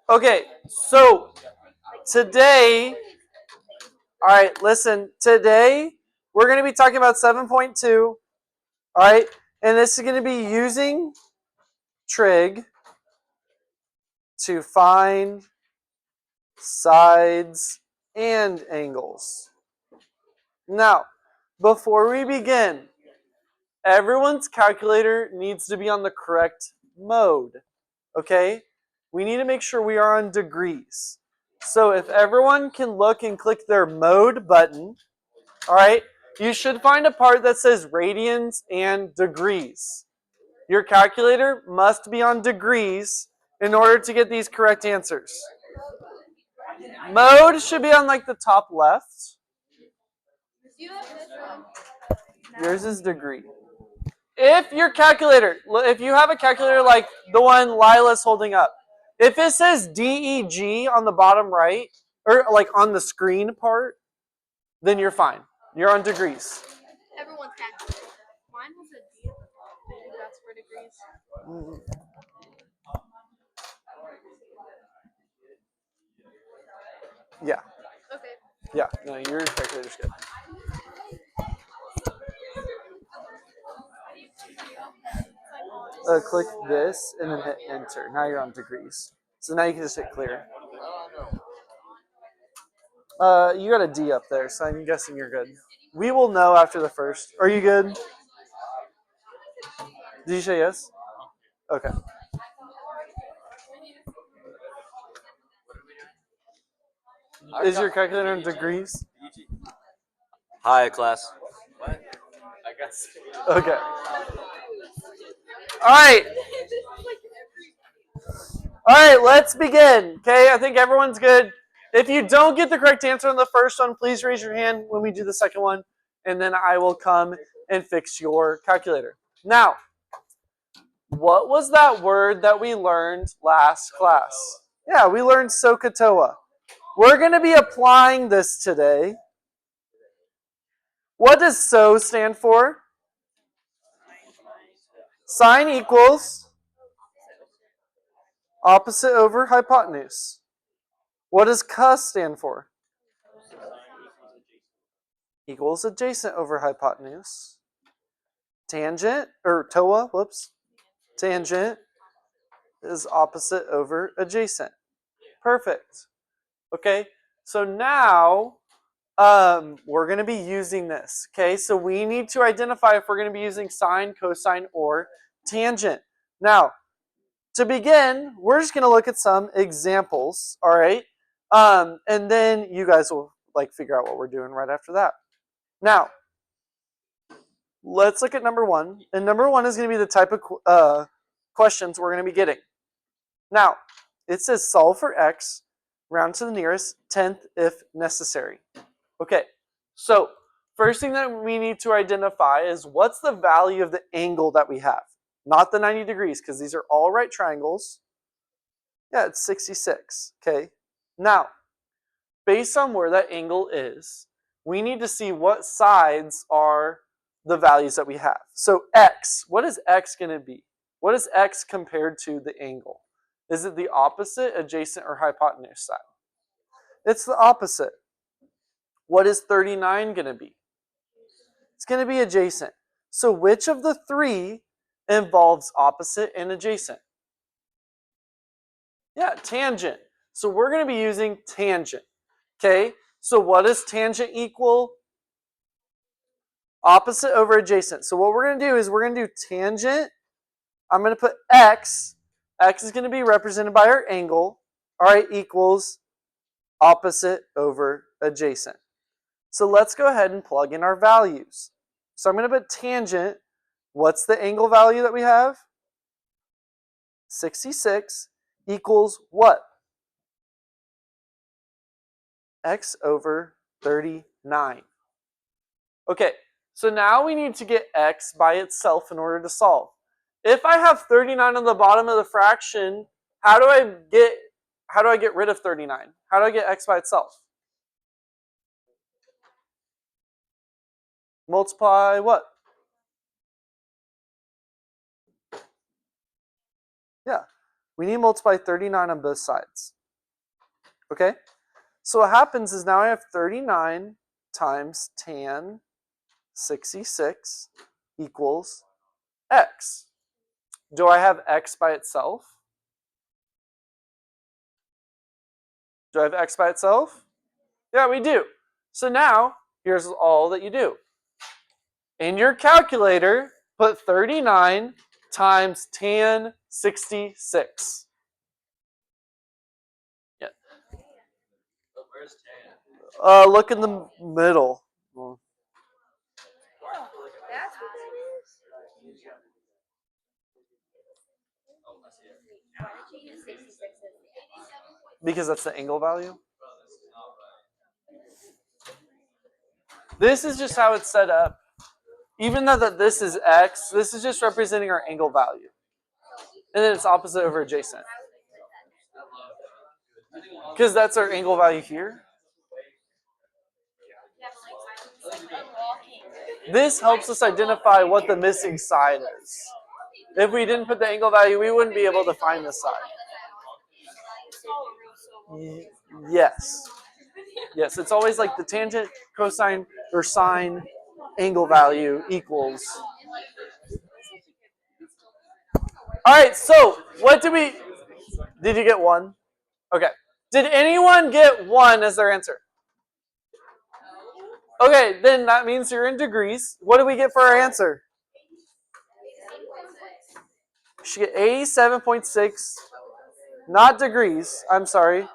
Okay, so today, all right, listen, today we're going to be talking about 7.2, all right, and this is going to be using trig to find sides and angles. Now, before we begin, everyone's calculator needs to be on the correct mode, okay? We need to make sure we are on degrees. So if everyone can look and click their mode button, all right, you should find a part that says radians and degrees. Your calculator must be on degrees in order to get these correct answers. Mode should be on like the top left. Yours is degree. If your calculator, if you have a calculator like the one Lila's holding up, if it says DEG on the bottom right, or like on the screen part, then you're fine. You're on degrees. Everyone's calculator. Mine was a D at the top. Maybe that's for degrees. Yeah. Okay. Yeah, no, your calculator's good. Click this and then hit enter. Now you're on degrees. So now you can just hit clear. You got a D up there, so I'm guessing you're good. We will know after the first. Are you good? Did you say yes? Okay. Is your calculator in degrees? Hi, class. What? I guess. Okay. All right. All right, let's begin. Okay, I think everyone's good. If you don't get the correct answer on the first one, please raise your hand when we do the second one, and then I will come and fix your calculator. Now, what was that word that we learned last class? Yeah, we learned SOHCAHTOA. We're going to be applying this today. What does SO stand for? Sine equals opposite over hypotenuse. What does CA stand for? Equals adjacent over hypotenuse. Tangent, or TOA, whoops. Tangent is opposite over adjacent. Perfect. Okay, so now we're going to be using this. Okay, so we need to identify if we're going to be using sine, cosine, or tangent. Now, to begin, we're just going to look at some examples, all right? And then you guys will figure out what we're doing right after that. Now, let's look at number one. And number one is going to be the type of questions we're going to be getting. Now, it says solve for x, round to the nearest 10th if necessary. Okay, so first thing that we need to identify is what's the value of the angle that we have. Not the 90 degrees, because these are all right triangles. Yeah, it's 66, okay? Now, based on where that angle is, we need to see what sides are the values that we have. So x, what is x going to be? What is x compared to the angle? Is it the opposite, adjacent, or hypotenuse side? It's the opposite. What is 39 going to be? It's going to be adjacent. So which of the three involves opposite and adjacent? Yeah, tangent. So we're going to be using tangent. Okay, so what does tangent equal? Opposite over adjacent. So what we're going to do is we're going to do tangent. I'm going to put x. X is going to be represented by our angle. All right, equals opposite over adjacent. So let's go ahead and plug in our values. So I'm going to put tangent. What's the angle value that we have? 66 equals what? X over 39. Okay, so now we need to get x by itself in order to solve. If I have 39 on the bottom of the fraction, how do I get rid of 39? How do I get x by itself? Multiply what? Yeah, we need to multiply 39 on both sides. Okay? So what happens is now I have 39 times tan 66 equals x. Do I have x by itself? Do I have x by itself? Yeah, we do. So now, here's all that you do. In your calculator, put 39 times tan 66. Yeah. Where's tan? Look in the middle. That's what that is? Because that's the angle value. This is just how it's set up. Even though that this is x, this is just representing our angle value. And then it's opposite over adjacent. Because that's our angle value here. This helps us identify what the missing side is. If we didn't put the angle value, we wouldn't be able to find the side. Yes. Yes, it's always like the tangent, cosine, or sine angle value equals. All right, so what did we... Did you get 1? Okay. Did anyone get 1 as their answer? Okay, then that means you're in degrees. What do we get for our answer? We should get 87.6, not degrees, I'm sorry.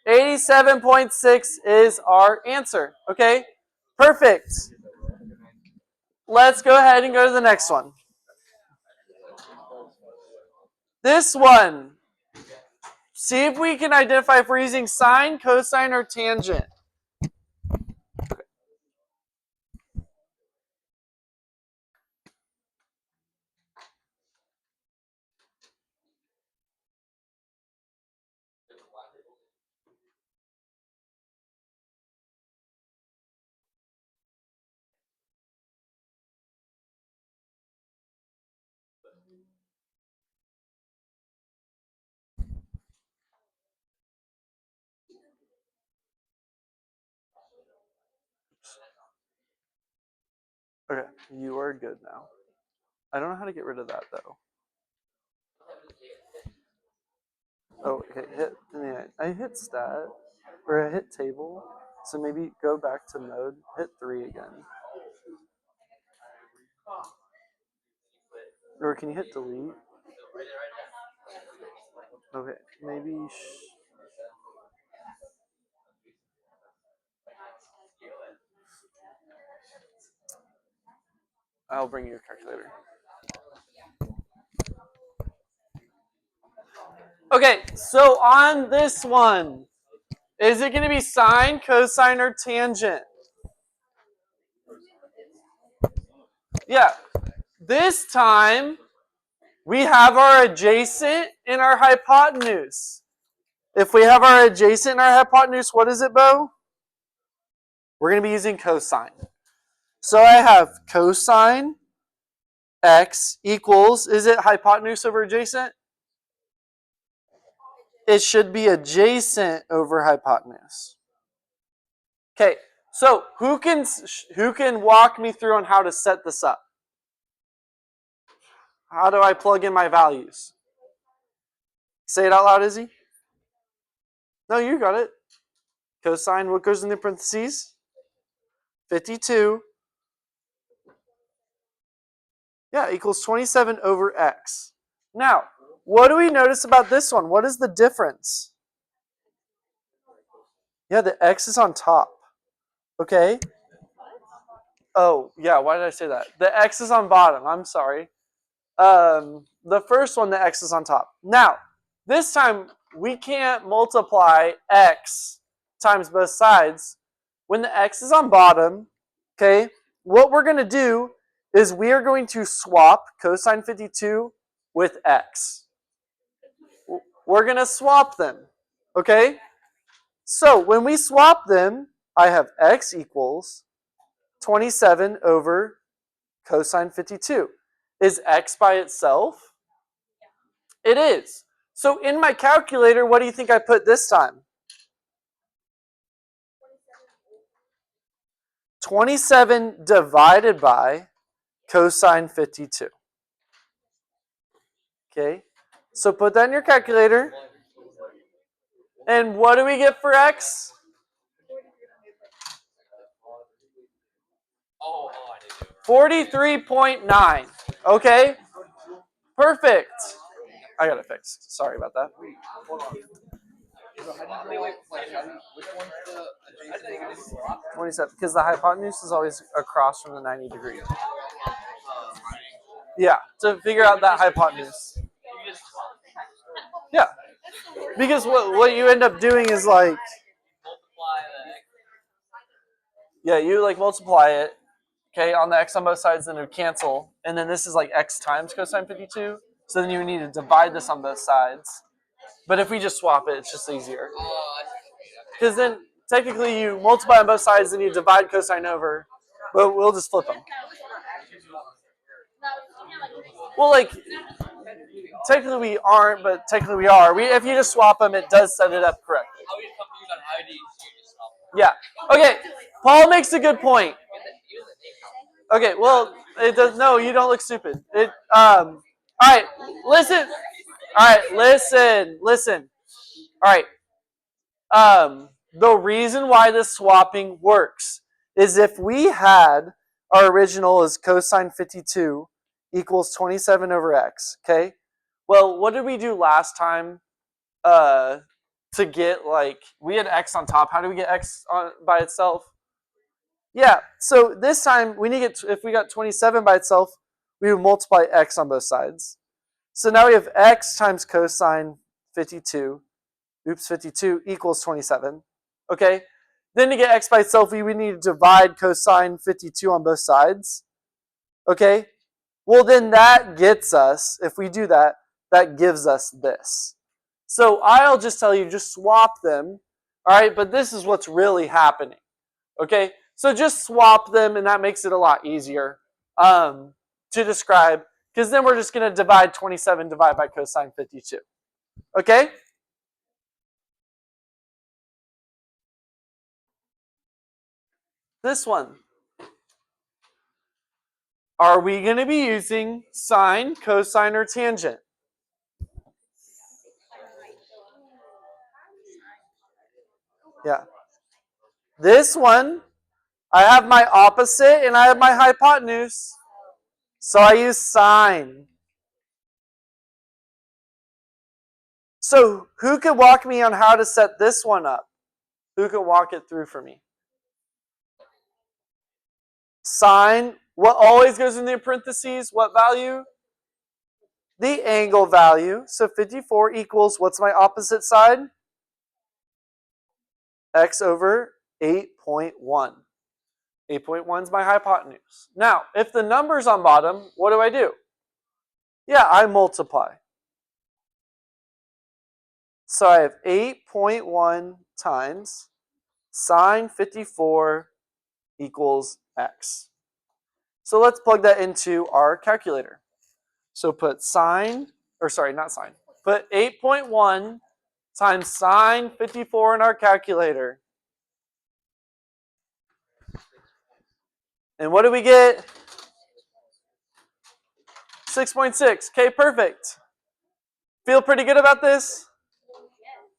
87.6 is our answer, okay? Perfect. Let's go ahead and go to the next one. This one. See if we can identify if we're using sine, cosine, or tangent. Okay, you are good now. I don't know how to get rid of that though. Oh, okay, I hit stat, or I hit table, so maybe go back to mode, hit 3 again. Or can you hit delete? Okay, maybe... I'll bring you a calculator. Okay, so on this one, is it going to be sine, cosine, or tangent? Yeah. This time, we have our adjacent and our hypotenuse. If we have our adjacent and our hypotenuse, what is it, Bo? We're going to be using cosine. So I have cosine x equals, is it hypotenuse over adjacent? It should be adjacent over hypotenuse. Okay, so who can walk me through on how to set this up? How do I plug in my values? Say it out loud, Izzy. No, you got it. Cosine, what goes in the parentheses? 52. Yeah, equals 27 over x. Now, what do we notice about this one? What is the difference? Yeah, the x is on top. Okay. Oh, yeah, why did I say that? The x is on bottom. I'm sorry. The first one, the x is on top. Now, this time, we can't multiply x times both sides. When the x is on bottom, okay, what we're going to do is we are going to swap cosine 52 with x. We're going to swap them, okay? So when we swap them, I have x equals 27 over cosine 52. Is x by itself? It is. So in my calculator, what do you think I put this time? 27 divided by cosine 52. Okay, so put that in your calculator. And what do we get for x? Oh, I did do it. 43.9. Okay, perfect. I got it fixed. Sorry about that. Which one's the adjacent? 27, because the hypotenuse is always across from the 90 degree. Yeah, to figure out that hypotenuse. Yeah, because what you end up doing is like, Multiply the x. yeah, you like multiply it, okay, on the x on both sides, then it would cancel, and then this is like x times cosine 52. So then you would need to divide this on both sides. But if we just swap it, it's just easier. Oh, I see what you mean. Because then technically you multiply on both sides and you divide cosine over. But we'll just flip them. Well, like, technically we aren't, but technically we are. If you just swap them, it does set it up correctly. I was confused on how do you just stop. Yeah. Okay. Paul makes a good point. Okay. Well, it does. No, you don't look stupid. It. All right. Listen. All right. Listen. All right. The reason why this swapping works is if we had our original as cosine 52 equals 27 over x, okay? Well, what did we do last time to get, like, we had x on top. How do we get x by itself? Yeah, so this time, we need to get, if we got 27 by itself, we would multiply x on both sides. So now we have x times cosine 52 equals 27. Okay? Then to get x by itself, we would need to divide cosine 52 on both sides. Okay? Well, then that gets us, if we do that, that gives us this. So I'll just tell you, just swap them. All right? But this is what's really happening. Okay? So just swap them, and that makes it a lot easier to describe, because then we're just going to divide 27 divided by cosine 52. Okay? This one. Are we going to be using sine, cosine, or tangent? Yeah. This one, I have my opposite and I have my hypotenuse. So I use sine. So who could walk me on how to set this one up? Who could walk it through for me? Sine, what always goes in the parentheses? What value? The angle value. So 54 equals, what's my opposite side? X over 8.1. 8.1 is my hypotenuse. Now, if the number's on bottom, what do? Yeah, I multiply. So I have 8.1 times sine 54 equals x. So let's plug that into our calculator. So put put 8.1 times sine 54 in our calculator. And what do we get? 6.6. Okay, perfect. Feel pretty good about this?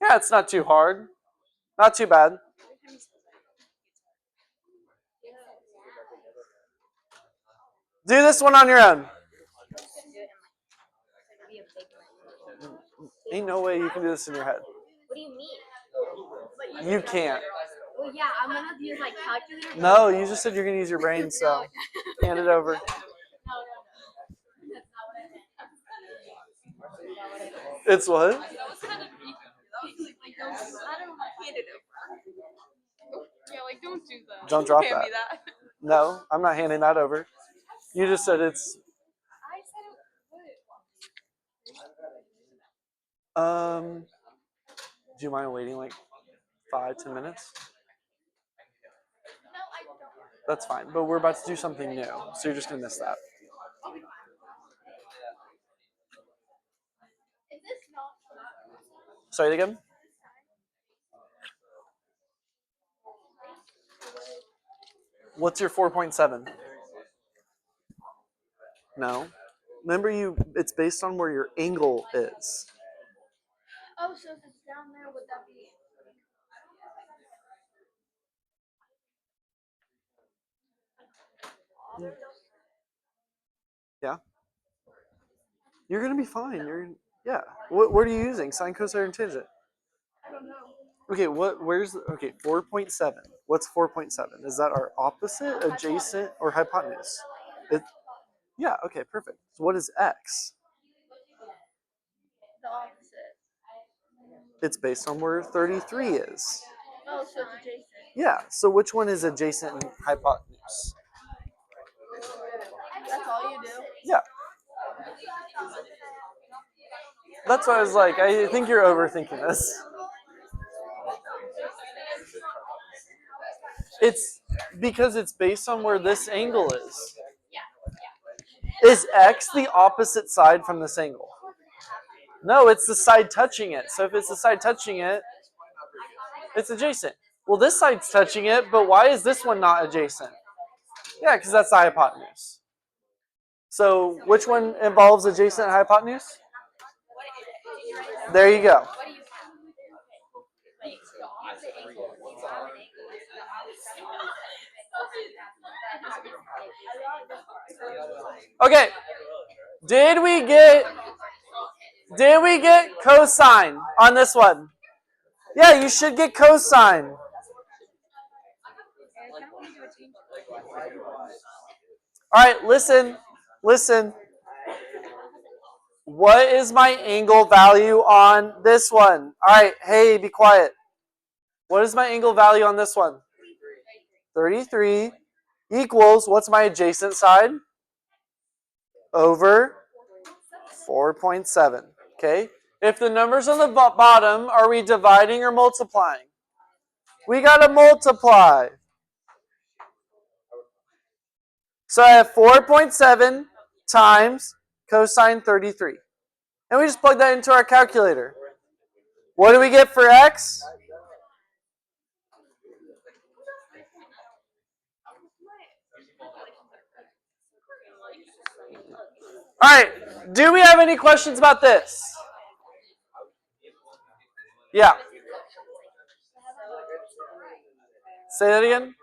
Yeah, it's not too hard. Not too bad. Do this one on your own. Ain't no way you can do this in your head. What do you mean? You can't. Well, yeah, I'm gonna have to use like calculator. No, you just said you're gonna use your brain, so hand it over. No. That's not what I meant. It's what? That was kind of deep. Like, don't, I don't know. Hand it over. Yeah, like don't do that. Don't drop Hand that. me that. No, I'm not handing that over. You just said it's. I said Do you mind waiting like 5-10 minutes? no, I don't. That's fine, but we're about to do something new, so you're just gonna miss that. Is this not? Say it again. What's your 4.7? No. Remember it's based on where your angle is. Oh, so if it's down there, would that be? Yeah. You're gonna be fine. Yeah. What are you using? Sine, cosine, or tangent? I don't know. Okay, okay, 4.7. What's 4.7? Is that our opposite, adjacent, or hypotenuse? Yeah, okay, perfect. So what is x? The opposite. It's based on where 33 is. Oh, so it's adjacent. Yeah, so which one is adjacent and hypotenuse? That's all you do? Yeah. That's what I was like, I think you're overthinking this. It's because it's based on where this angle is. Is x the opposite side from this angle? No, it's the side touching it. So if it's the side touching it, it's adjacent. Well, this side's touching it, but why is this one not adjacent? Yeah, because that's the hypotenuse. So which one involves adjacent and hypotenuse? There you go. Okay. Did we get cosine on this one? Yeah, you should get cosine. All right, listen. What is my angle value on this one? All right, hey, be quiet. What is my angle value on this one? 33 equals, what's my adjacent side? Over 4.7. Okay? If the number's on the bottom, are we dividing or multiplying? We got to multiply. So I have 4.7 times cosine 33. And we just plug that into our calculator. What do we get for x? All right. Do we have any questions about this? Yeah. Say that again.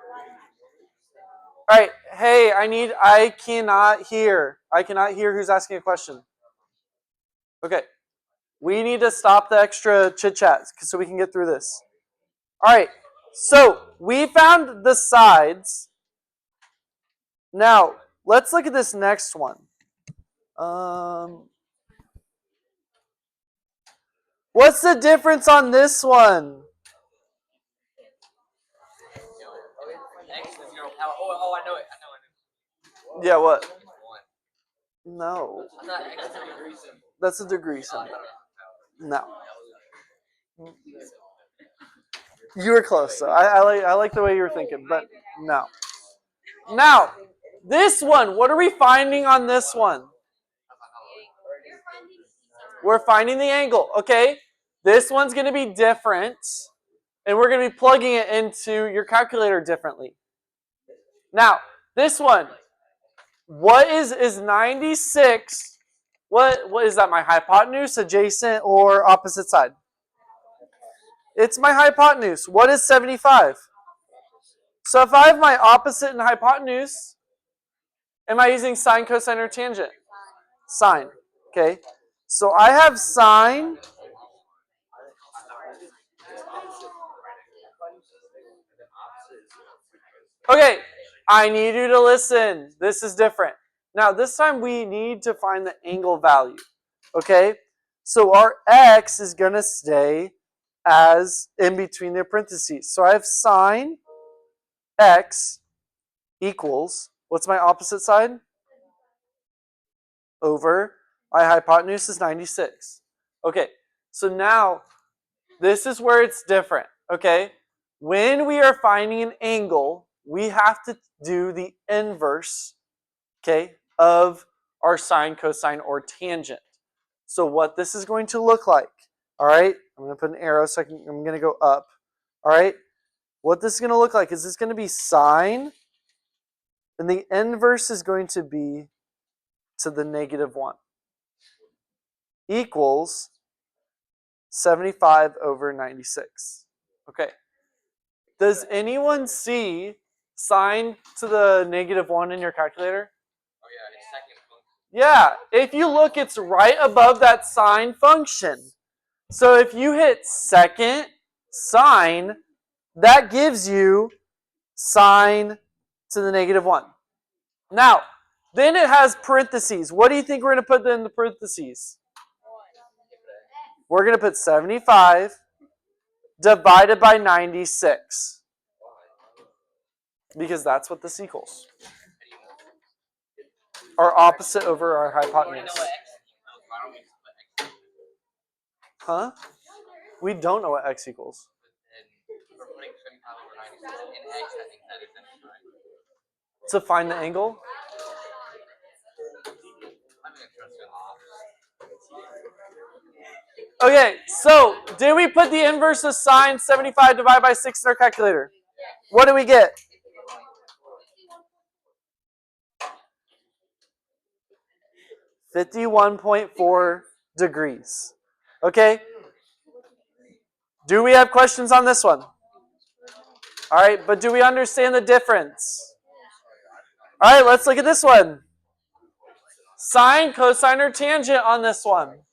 All right. Hey, I cannot hear. I cannot hear who's asking a question. Okay. We need to stop the extra chit chat so we can get through this. All right. So we found the sides. Now, let's look at this next one. What's the difference on this one? Oh, I know it. Yeah, what? No. That's a degree symbol. No. You were close, though. I like the way you were thinking, but no. Now, this one, what are we finding on this one? We're finding the angle, okay? This one's going to be different, and we're going to be plugging it into your calculator differently. Now, this one, what is 96? What is that, my hypotenuse, adjacent, or opposite side? It's my hypotenuse. What is 75? So if I have my opposite and hypotenuse, am I using sine, cosine, or tangent? Sine. Okay. So I have sine. Okay. I need you to listen. This is different. Now, this time we need to find the angle value. Okay. So our x is going to stay as in between the parentheses. So I have sine x equals, what's my opposite side? Over, my hypotenuse is 96. Okay, so now this is where it's different, okay? When we are finding an angle, we have to do the inverse, okay, of our sine, cosine, or tangent. So what this is going to look like, All right, I'm going to put an arrow so I'm going to go up. All right, what this is going to look like is this going to be sine, and the inverse is going to be to the -1 equals 75 over 96. Okay. Does anyone see sine to the -1 in your calculator? Oh yeah, it's second function. Yeah, if you look, it's right above that sine function. So if you hit second sine, that gives you sine to the -1. Now, then it has parentheses. What do you think we're going to put in the parentheses? We're going to put 75 divided by 96. Because that's what this equals. Our opposite over our hypotenuse. Huh? We don't know what x equals. To find the angle? Okay, so did we put the inverse of sine 75 divided by 6 in our calculator? What do we get? 51.4 degrees. Okay? Do we have questions on this one? All right, but do we understand the difference? All right, let's look at this one. Sine, cosine, or tangent on this one?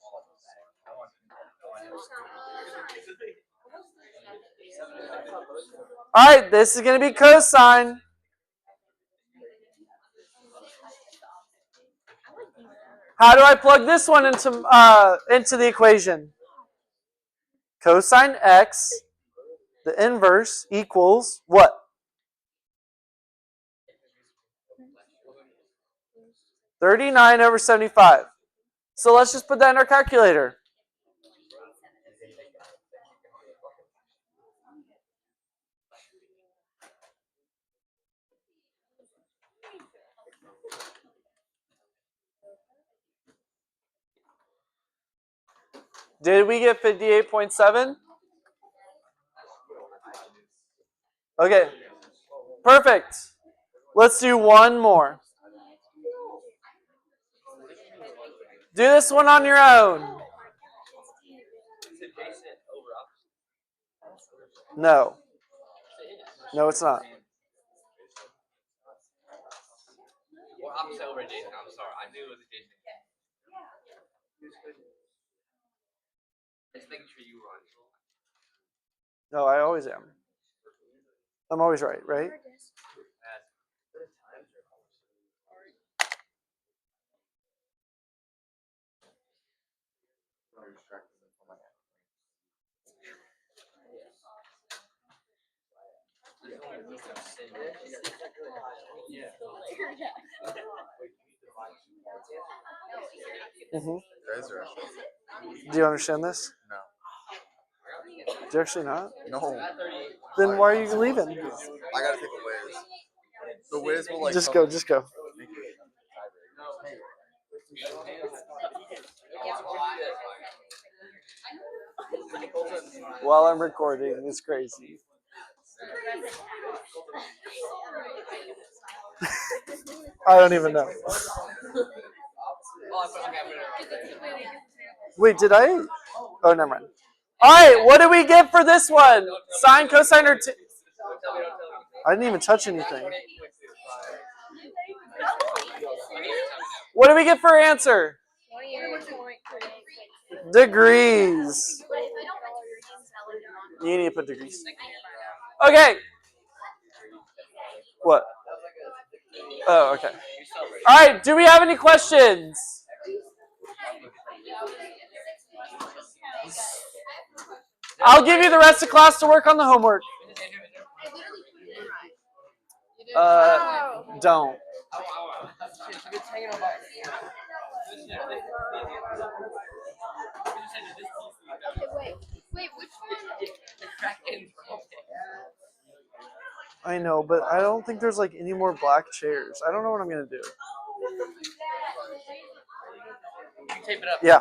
All right, this is going to be cosine. How do I plug this one into the equation? Cosine x, the inverse, equals what? 39 over 75. So let's just put that in our calculator. Did we get 58.7? Okay, perfect. Let's do one more. Do this one on your own. No. No, it's not. Well, opposite over Jason. I'm sorry. I knew it was Jason. Just making sure you were on. No, I always am. I'm always right, right? Mm-hmm. Do you understand this? No. Do you actually not? No. Then why are you leaving? I gotta take a whiz. The whiz will like. Just go, just go. While I'm recording, it's crazy. I don't even know. Wait, did I? Oh, never mind. All right, what do we get for this one? Sine, cosine, or I didn't even touch anything. What do we get for answer? Degrees. You need to put degrees. Okay. What? Oh, okay. All right, do we have any questions? I'll give you the rest of class to work on the homework. Don't. Wait, which one? I know, but I don't think there's like any more black chairs. I don't know what I'm gonna do. Tape it up. Yeah.